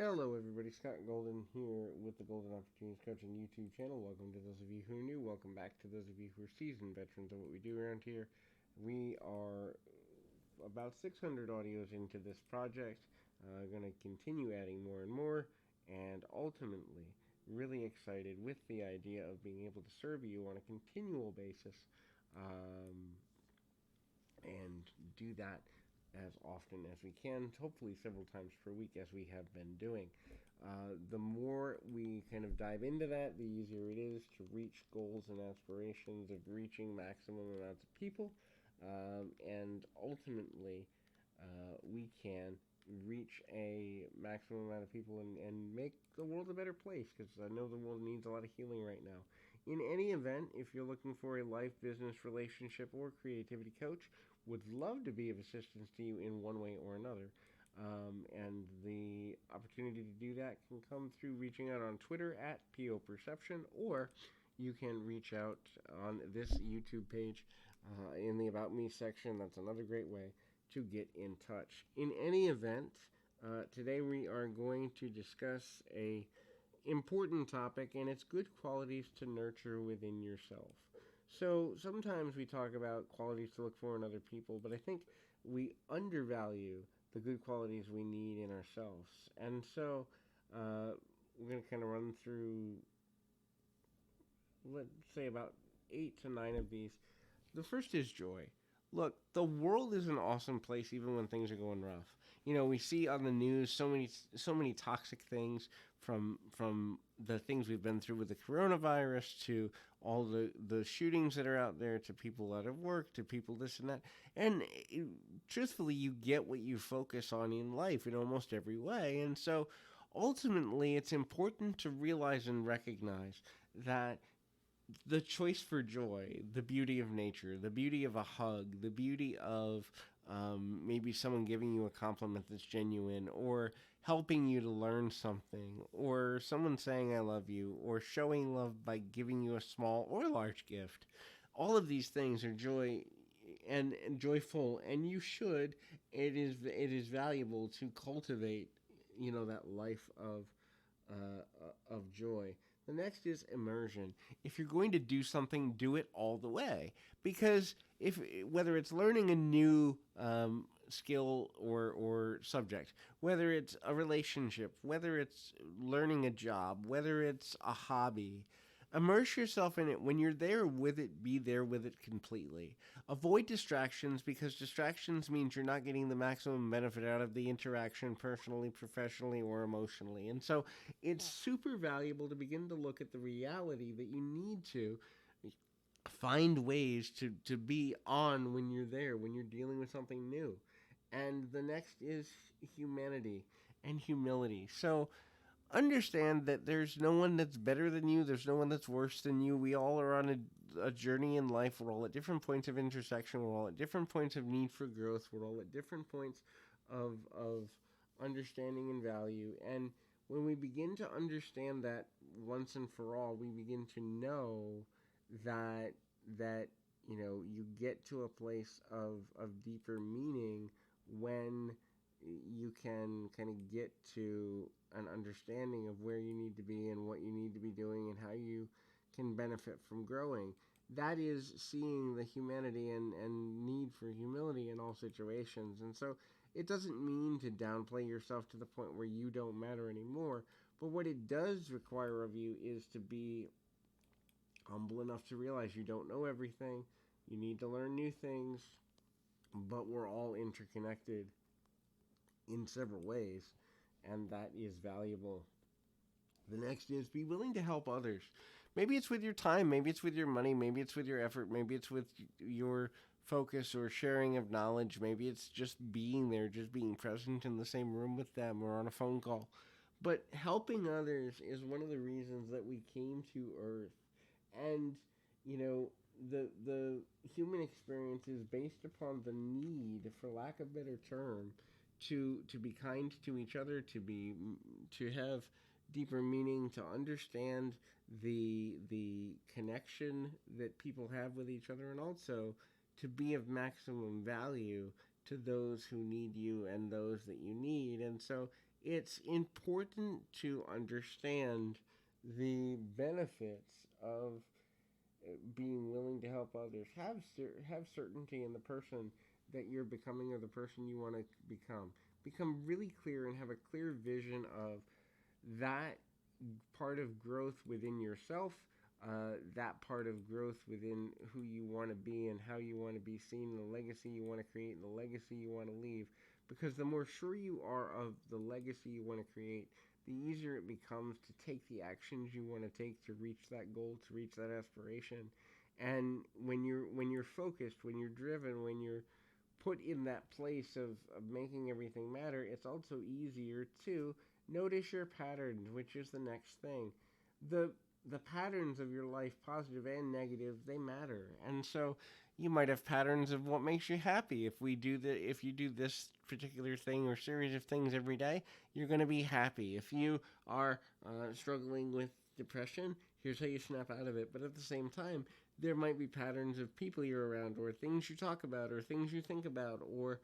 Hello, everybody. Scott Golden here with the Golden Opportunities Coaching YouTube channel. Welcome to those of you who are new. Welcome back to those of you who are seasoned veterans of what we do around here. We are about 600 audios into this project. Going to continue adding more and more, and ultimately, really excited with the idea of being able to serve you on a continual basis, um, and do that as often as we can, hopefully several times per week, as we have been doing. The more we kind of dive into that, the easier it is to reach goals and aspirations of reaching maximum amounts of people. And ultimately, we can reach a maximum amount of people and make the world a better place, because I know the world needs a lot of healing right now. In any event, if you're looking for a life, business, relationship, or creativity coach, would love to be of assistance to you in one way or another. And the opportunity to do that can come through reaching out on Twitter at PO Perception, or you can reach out on this YouTube page in the About Me section. That's another great way to get in touch. In any event, today we are going to discuss a important topic, and it's good qualities to nurture within yourself. So sometimes we talk about qualities to look for in other people, but I think we undervalue the good qualities we need in ourselves. And so we're going to kind of run through, let's say, about 8 to 9 of these. The first is joy. Look, the world is an awesome place even when things are going rough. You know, we see on the news so many toxic things, from the things we've been through with the coronavirus, to all the shootings that are out there, to people out of work, to people this and that. And truthfully, you get what you focus on in life in almost every way. And so ultimately, it's important to realize and recognize that the choice for joy, the beauty of nature, the beauty of a hug, the beauty of maybe someone giving you a compliment that's genuine, or helping you to learn something, or someone saying I love you, or showing love by giving you a small or large gift. All of these things are joy and joyful, and you should. It is valuable to cultivate, that life of joy. The next is immersion. If you're going to do something, do it all the way. Because if whether it's learning a new skill or subject, whether it's a relationship, whether it's learning a job, whether it's a hobby, immerse yourself in it. When you're there with it, be there with it completely. Avoid distractions, because distractions means you're not getting the maximum benefit out of the interaction personally, professionally, or emotionally. And so it's super valuable to begin to look at the reality that you need to find ways to be on when you're there, when you're dealing with something new. And the next is humanity and humility. So understand that there's no one that's better than you. There's no one that's worse than you. We all are on a journey in life. We're all at different points of intersection. We're all at different points of need for growth. We're all at different points of understanding and value. And when we begin to understand that once and for all, we begin to know that you get to a place of deeper meaning when you can kind of get to an understanding of where you need to be and what you need to be doing and how you can benefit from growing. That is seeing the humanity and need for humility in all situations. And so it doesn't mean to downplay yourself to the point where you don't matter anymore. But what it does require of you is to be humble enough to realize you don't know everything. You need to learn new things, but we're all interconnected in several ways, and that is valuable. The next is be willing to help others. Maybe it's with your time, maybe it's with your money, maybe it's with your effort, maybe it's with your focus or sharing of knowledge, maybe it's just being there, just being present in the same room with them or on a phone call. But helping others is one of the reasons that we came to Earth. And, the human experience is based upon the need, for lack of a better term, to be kind to each other, to have deeper meaning, to understand the connection that people have with each other, and also to be of maximum value to those who need you and those that you need. And so it's important to understand the benefits of being willing to help others. Have certainty in the person that you're becoming or the person you want to become. Become really clear and have a clear vision of that part of growth within yourself, that part of growth within who you want to be and how you want to be seen, the legacy you want to create, and the legacy you want to leave. Because the more sure you are of the legacy you want to create, the easier it becomes to take the actions you want to take to reach that goal, to reach that aspiration. And when you're focused, when you're driven, when you're put in that place of making everything matter, it's also easier to notice your patterns, which is the next thing. The the patterns of your life, positive and negative, they matter. And so you might have patterns of what makes you happy. If you do this particular thing or series of things every day, you're going to be happy. If you are struggling with depression, here's how you snap out of it. But at the same time, there might be patterns of people you're around, or things you talk about, or things you think about, or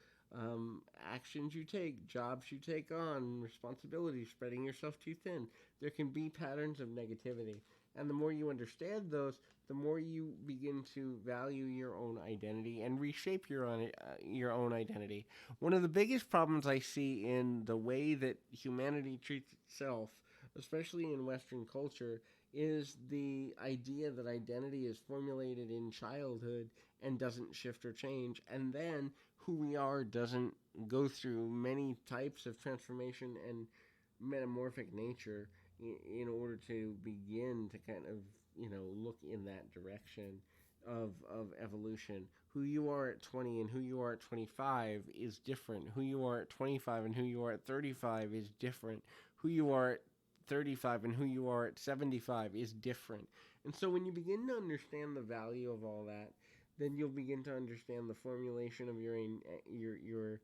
actions you take, jobs you take on, responsibilities, spreading yourself too thin. There can be patterns of negativity. And the more you understand those, the more you begin to value your own identity and reshape your own identity. One of the biggest problems I see in the way that humanity treats itself, especially in Western culture, is the idea that identity is formulated in childhood and doesn't shift or change, and then who we are doesn't go through many types of transformation and metamorphic nature in order to begin to kind of look in that direction of evolution. Who you are at 20 and who you are at 25 is different. Who you are at 25 and who you are at 35 is different. Who you are at 35 and who you are at 75 is different. And so when you begin to understand the value of all that, then you'll begin to understand the formulation of your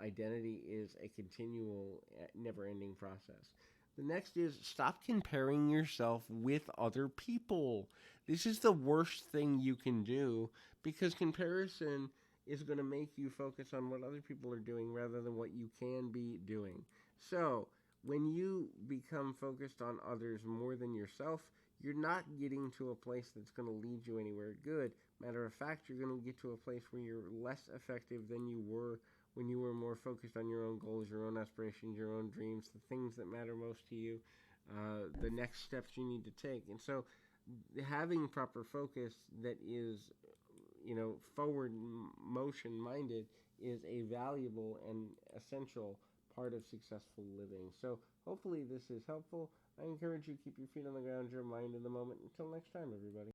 identity is a continual, never-ending process. The next is stop comparing yourself with other people. This is the worst thing you can do because comparison is going to make you focus on what other people are doing rather than what you can be doing. So, when you become focused on others more than yourself, you're not getting to a place that's going to lead you anywhere good. Matter of fact, you're going to get to a place where you're less effective than you were when you were more focused on your own goals, your own aspirations, your own dreams, the things that matter most to you, the next steps you need to take. And so, having proper focus that is, forward motion minded is a valuable and essential part of successful living. So, hopefully, this is helpful. I encourage you to keep your feet on the ground, your mind in the moment. Until next time, everybody.